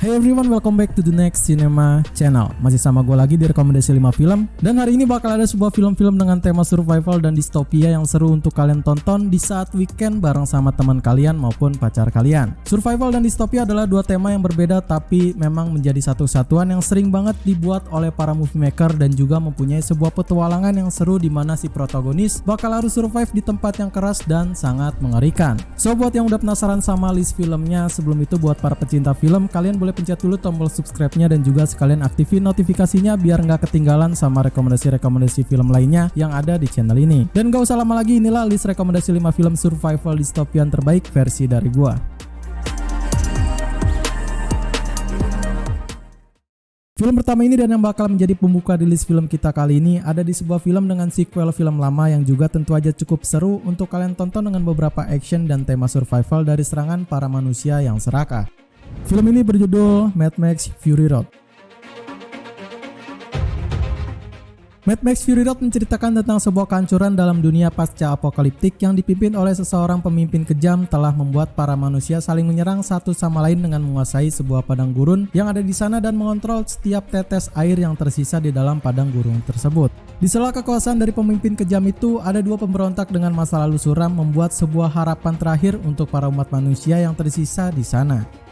Hey everyone, welcome back to the Next Cinema Channel. Masih sama gue lagi di rekomendasi 5 film. Dan hari ini bakal ada sebuah film-film dengan tema survival dan distopia yang seru untuk kalian tonton di saat weekend bareng sama teman kalian maupun pacar kalian. Survival dan distopia adalah dua tema yang berbeda tapi memang menjadi satu kesatuan yang sering banget dibuat oleh para movie maker dan juga mempunyai sebuah petualangan yang seru di mana si protagonis bakal harus survive di tempat yang keras dan sangat mengerikan. So buat yang udah penasaran sama list filmnya, sebelum itu buat para pecinta film, kalian boleh pencet dulu tombol subscribe-nya dan juga sekalian aktifin notifikasinya biar nggak ketinggalan sama rekomendasi-rekomendasi film lainnya yang ada di channel ini. Dan gak usah lama lagi, inilah list rekomendasi 5 film survival dystopian terbaik versi dari gua. Film pertama ini dan yang bakal menjadi pembuka di list film kita kali ini ada di sebuah film dengan sequel film lama yang juga tentu aja cukup seru untuk kalian tonton dengan beberapa action dan tema survival dari serangan para manusia yang serakah. Film ini berjudul Mad Max Fury Road. Mad Max Fury Road menceritakan tentang sebuah kehancuran dalam dunia pasca apokaliptik yang dipimpin oleh seseorang pemimpin kejam telah membuat para manusia saling menyerang satu sama lain dengan menguasai sebuah padang gurun yang ada di sana dan mengontrol setiap tetes air yang tersisa di dalam padang gurun tersebut. Di sela kekuasaan dari pemimpin kejam itu, ada dua pemberontak dengan masa lalu suram membuat sebuah harapan terakhir untuk para umat manusia yang tersisa di sana.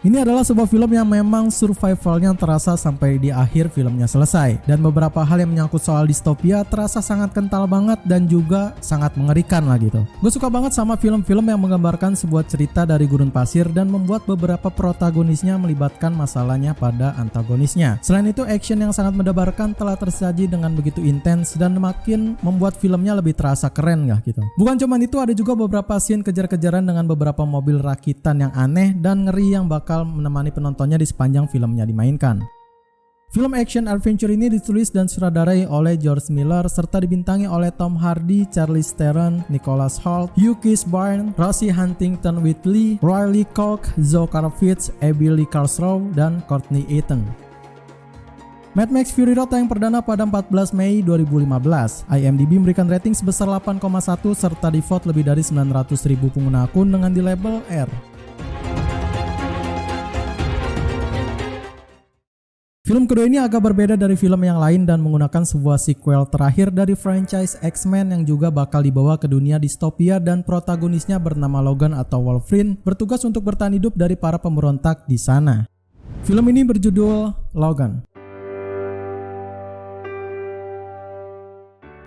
Ini adalah sebuah film yang memang survivalnya terasa sampai di akhir filmnya selesai. Dan beberapa hal yang menyangkut soal distopia terasa sangat kental banget dan juga sangat mengerikan lah gitu. Gue suka banget sama film-film yang menggambarkan sebuah cerita dari gurun pasir dan membuat beberapa protagonisnya melibatkan masalahnya pada antagonisnya. Selain itu, action yang sangat mendebarkan telah tersaji dengan begitu intens dan makin membuat filmnya lebih terasa keren gak gitu. Bukan cuma itu, ada juga beberapa scene kejar-kejaran dengan beberapa mobil rakitan yang aneh dan ngeri yang bakal menemani penontonnya di sepanjang filmnya dimainkan. Film action adventure ini ditulis dan sutradarai oleh George Miller serta dibintangi oleh Tom Hardy, Charlize Theron, Nicholas Hoult, Hugh Keays-Byrne, Rosie Huntington-Whiteley, Riley Koch, Zoe Kravitz, Abby Lee Carlsrow, dan Courtney Aitken. Mad Max Fury Road yang perdana pada 14 Mei 2015. IMDb memberikan rating sebesar 8,1 serta di-vote lebih dari 900.000 pengguna akun dengan di label R. Film kedua ini agak berbeda dari film yang lain dan menggunakan sebuah sequel terakhir dari franchise X-Men yang juga bakal dibawa ke dunia distopia dan protagonisnya bernama Logan atau Wolverine bertugas untuk bertahan hidup dari para pemberontak di sana. Film ini berjudul Logan.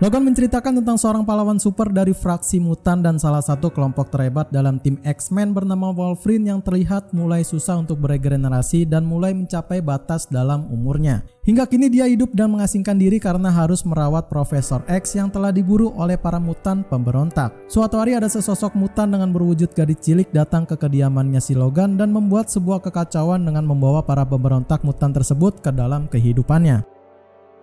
Logan menceritakan tentang seorang pahlawan super dari fraksi mutan dan salah satu kelompok terhebat dalam tim X-Men bernama Wolverine yang terlihat mulai susah untuk beregenerasi dan mulai mencapai batas dalam umurnya. Hingga kini dia hidup dan mengasingkan diri karena harus merawat Profesor X yang telah diburu oleh para mutan pemberontak. Suatu hari ada sesosok mutan dengan berwujud gadis cilik datang ke kediamannya si Logan dan membuat sebuah kekacauan dengan membawa para pemberontak mutan tersebut ke dalam kehidupannya.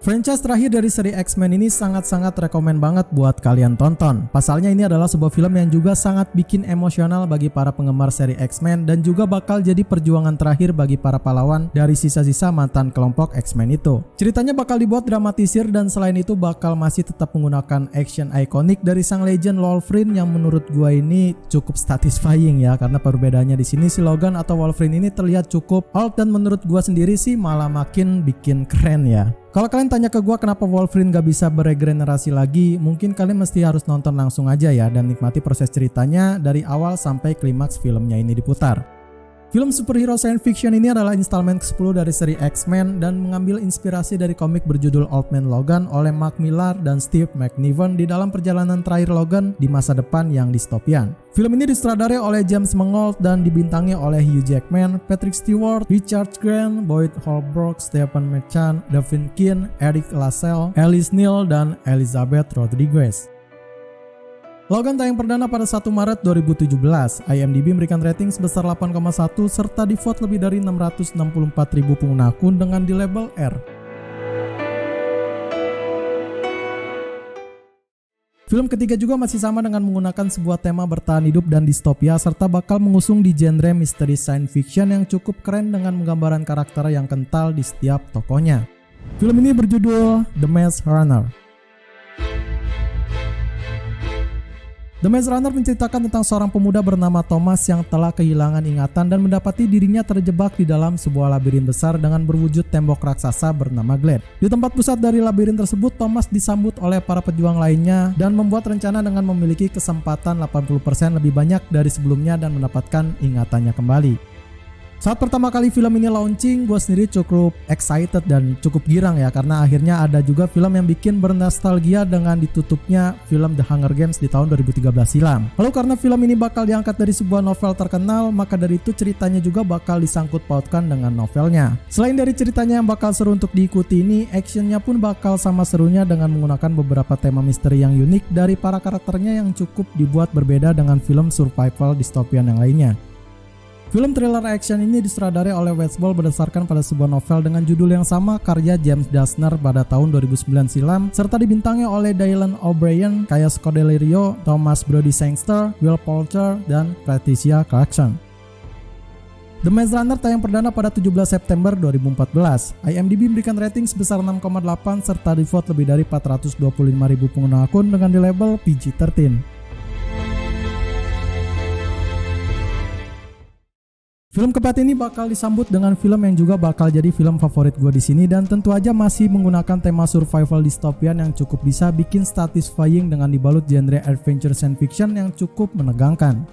Franchise terakhir dari seri X-Men ini sangat-sangat rekomen banget buat kalian tonton. Pasalnya ini adalah sebuah film yang juga sangat bikin emosional bagi para penggemar seri X-Men dan juga bakal jadi perjuangan terakhir bagi para pahlawan dari sisa-sisa mantan kelompok X-Men itu. Ceritanya bakal dibuat dramatisir dan selain itu bakal masih tetap menggunakan action ikonik dari sang legend Wolverine yang menurut gua ini cukup satisfying ya, karena perbedaannya di sini si Logan atau Wolverine ini terlihat cukup old dan menurut gua sendiri sih malah makin bikin keren ya. Kalau kalian tanya ke gua kenapa Wolverine gak bisa beregenerasi lagi, mungkin kalian mesti harus nonton langsung aja ya dan nikmati proses ceritanya dari awal sampai klimaks filmnya ini diputar. Film superhero science fiction ini adalah instalmen ke-10 dari seri X-Men dan mengambil inspirasi dari komik berjudul Old Man Logan oleh Mark Millar dan Steve McNiven di dalam perjalanan terakhir Logan di masa depan yang distopian. Film ini disutradarai oleh James Mangold dan dibintangi oleh Hugh Jackman, Patrick Stewart, Richard Grant, Boyd Holbrook, Stephen Merchant, Davin Keane, Eric Lassell, Alice Neal, dan Elizabeth Rodriguez. Logan tayang perdana pada 1 Maret 2017. IMDb memberikan rating sebesar 8,1 serta di-vote lebih dari 664.000 pengguna akun dengan di label R. Film ketiga juga masih sama dengan menggunakan sebuah tema bertahan hidup dan distopia serta bakal mengusung di genre misteri science fiction yang cukup keren dengan menggambarkan karakter yang kental di setiap tokohnya. Film ini berjudul The Maze Runner. The Maze Runner menceritakan tentang seorang pemuda bernama Thomas yang telah kehilangan ingatan dan mendapati dirinya terjebak di dalam sebuah labirin besar dengan berwujud tembok raksasa bernama Glade. Di tempat pusat dari labirin tersebut, Thomas disambut oleh para pejuang lainnya dan membuat rencana dengan memiliki kesempatan 80% lebih banyak dari sebelumnya dan mendapatkan ingatannya kembali. Saat pertama kali film ini launching, gue sendiri cukup excited dan cukup girang ya, karena akhirnya ada juga film yang bikin bernostalgia dengan ditutupnya film The Hunger Games di tahun 2013 silam. Lalu karena film ini bakal diangkat dari sebuah novel terkenal, maka dari itu ceritanya juga bakal disangkut pautkan dengan novelnya. Selain dari ceritanya yang bakal seru untuk diikuti ini, actionnya pun bakal sama serunya dengan menggunakan beberapa tema misteri yang unik dari para karakternya yang cukup dibuat berbeda dengan film survival dystopian yang lainnya. Film thriller action ini disutradarai oleh Westball berdasarkan pada sebuah novel dengan judul yang sama karya James Dashner pada tahun 2009 silam, serta dibintangi oleh Dylan O'Brien, Kaya Scodelario, Thomas Brody Sangster, Will Poulter, dan Patricia Clarkson. The Maze Runner tayang perdana pada 17 September 2014. IMDb memberikan rating sebesar 6,8 serta di-vote lebih dari 425.000 pengguna akun dengan di label PG-13. Film keempat ini bakal disambut dengan film yang juga bakal jadi film favorit gue di sini dan tentu aja masih menggunakan tema survival dystopian yang cukup bisa bikin satisfying dengan dibalut genre adventure science fiction yang cukup menegangkan.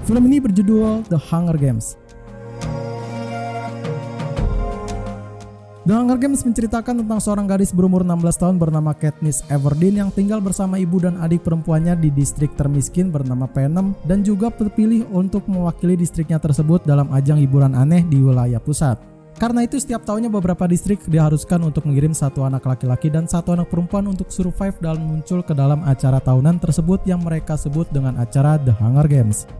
Film ini berjudul The Hunger Games. The Hunger Games menceritakan tentang seorang gadis berumur 16 tahun bernama Katniss Everdeen yang tinggal bersama ibu dan adik perempuannya di distrik termiskin bernama Panem dan juga terpilih untuk mewakili distriknya tersebut dalam ajang hiburan aneh di wilayah pusat. Karena itu setiap tahunnya beberapa distrik diharuskan untuk mengirim satu anak laki-laki dan satu anak perempuan untuk survive dan muncul ke dalam acara tahunan tersebut yang mereka sebut dengan acara The Hunger Games.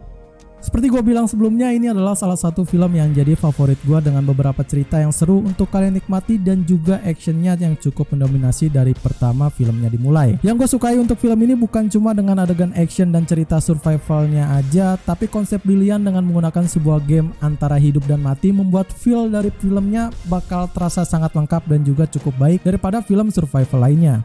Seperti gue bilang sebelumnya, ini adalah salah satu film yang jadi favorit gue dengan beberapa cerita yang seru untuk kalian nikmati dan juga actionnya yang cukup mendominasi dari pertama filmnya dimulai. Yang gue sukai untuk film ini bukan cuma dengan adegan action dan cerita survivalnya aja, tapi konsep brilian dengan menggunakan sebuah game antara hidup dan mati membuat feel dari filmnya bakal terasa sangat lengkap dan juga cukup baik daripada film survival lainnya.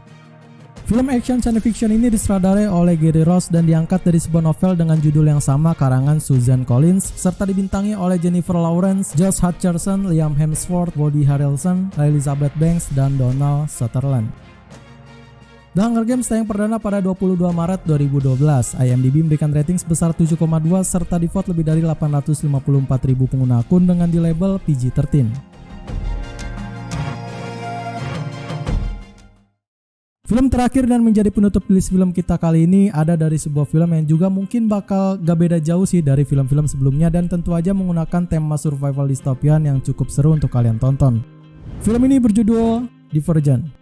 Film action science fiction ini disutradarai oleh Gary Ross dan diangkat dari sebuah novel dengan judul yang sama karangan Suzanne Collins serta dibintangi oleh Jennifer Lawrence, Josh Hutcherson, Liam Hemsworth, Woody Harrelson, Elizabeth Banks, dan Donald Sutherland. The Hunger Games tayang perdana pada 22 Maret 2012. IMDb memberikan rating sebesar 7,2 serta di-vote lebih dari 854.000 pengguna akun dengan di label PG-13. Film terakhir dan menjadi penutup list film kita kali ini ada dari sebuah film yang juga mungkin bakal gak beda jauh sih dari film-film sebelumnya dan tentu aja menggunakan tema survival dystopian yang cukup seru untuk kalian tonton. Film ini berjudul Divergent.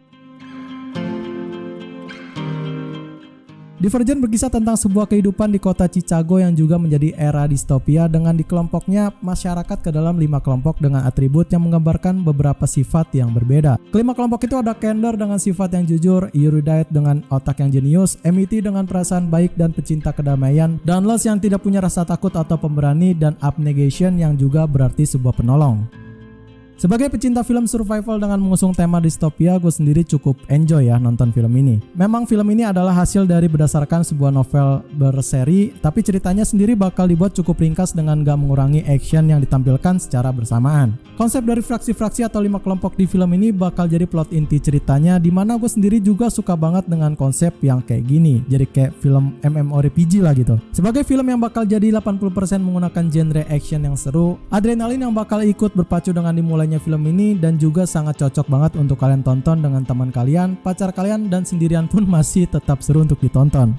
Divergent berkisah tentang sebuah kehidupan di kota Chicago yang juga menjadi era distopia dengan dikelompoknya masyarakat ke dalam 5 kelompok dengan atribut yang menggambarkan beberapa sifat yang berbeda. Kelima kelompok itu ada Candor dengan sifat yang jujur, Erudite dengan otak yang jenius, Amity dengan perasaan baik dan pecinta kedamaian, Dauntless yang tidak punya rasa takut atau pemberani, dan Abnegation yang juga berarti sebuah penolong. Sebagai pecinta film survival dengan mengusung tema distopia, gue sendiri cukup enjoy ya nonton film ini. Memang film ini adalah hasil dari berdasarkan sebuah novel berseri, tapi ceritanya sendiri bakal dibuat cukup ringkas dengan gak mengurangi action yang ditampilkan secara bersamaan. Konsep dari fraksi-fraksi atau 5 kelompok di film ini bakal jadi plot inti ceritanya, dimana gue sendiri juga suka banget dengan konsep yang kayak gini. Jadi kayak film MMORPG lah gitu. Sebagai film yang bakal jadi 80% menggunakan genre action yang seru, adrenalin yang bakal ikut berpacu dengan dimulai film ini dan juga sangat cocok banget untuk kalian tonton dengan teman kalian, pacar kalian, dan sendirian pun masih tetap seru untuk ditonton.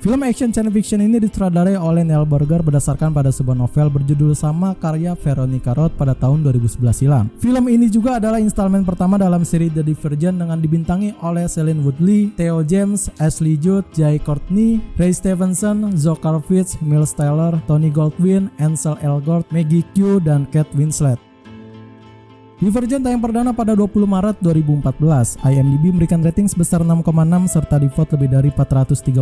Film action science fiction ini disutradarai oleh Neil Burger berdasarkan pada sebuah novel berjudul sama karya Veronica Roth pada tahun 2011 silam. Film ini juga adalah installment pertama dalam seri The Divergent dengan dibintangi oleh Shailene Woodley, Theo James, Ashley Judd, Jai Courtney, Ray Stevenson, Zoe Kravitz, Miles Teller, Tony Goldwyn, Ansel Elgort, Maggie Q, dan Kate Winslet. Divergent tayang perdana pada 20 Maret 2014. IMDb memberikan rating sebesar 6,6 serta di-vote lebih dari 431.000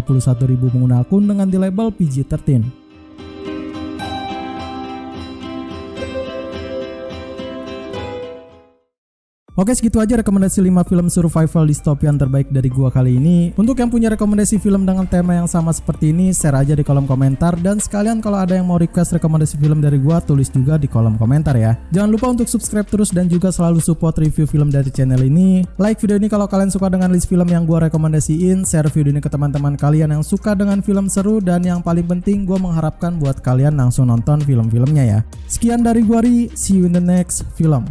pengguna akun dengan di label PG-13. Oke, segitu aja rekomendasi 5 film survival dystopian terbaik dari gua kali ini. Untuk yang punya rekomendasi film dengan tema yang sama seperti ini, share aja di kolom komentar. Dan sekalian kalau ada yang mau request rekomendasi film dari gua, tulis juga di kolom komentar ya. Jangan lupa untuk subscribe terus dan juga selalu support review film dari channel ini. Like video ini kalau kalian suka dengan list film yang gua rekomendasiin. Share video ini ke teman-teman kalian yang suka dengan film seru. Dan yang paling penting, gua mengharapkan buat kalian langsung nonton film-filmnya ya. Sekian dari gua Ri, see you in the next film.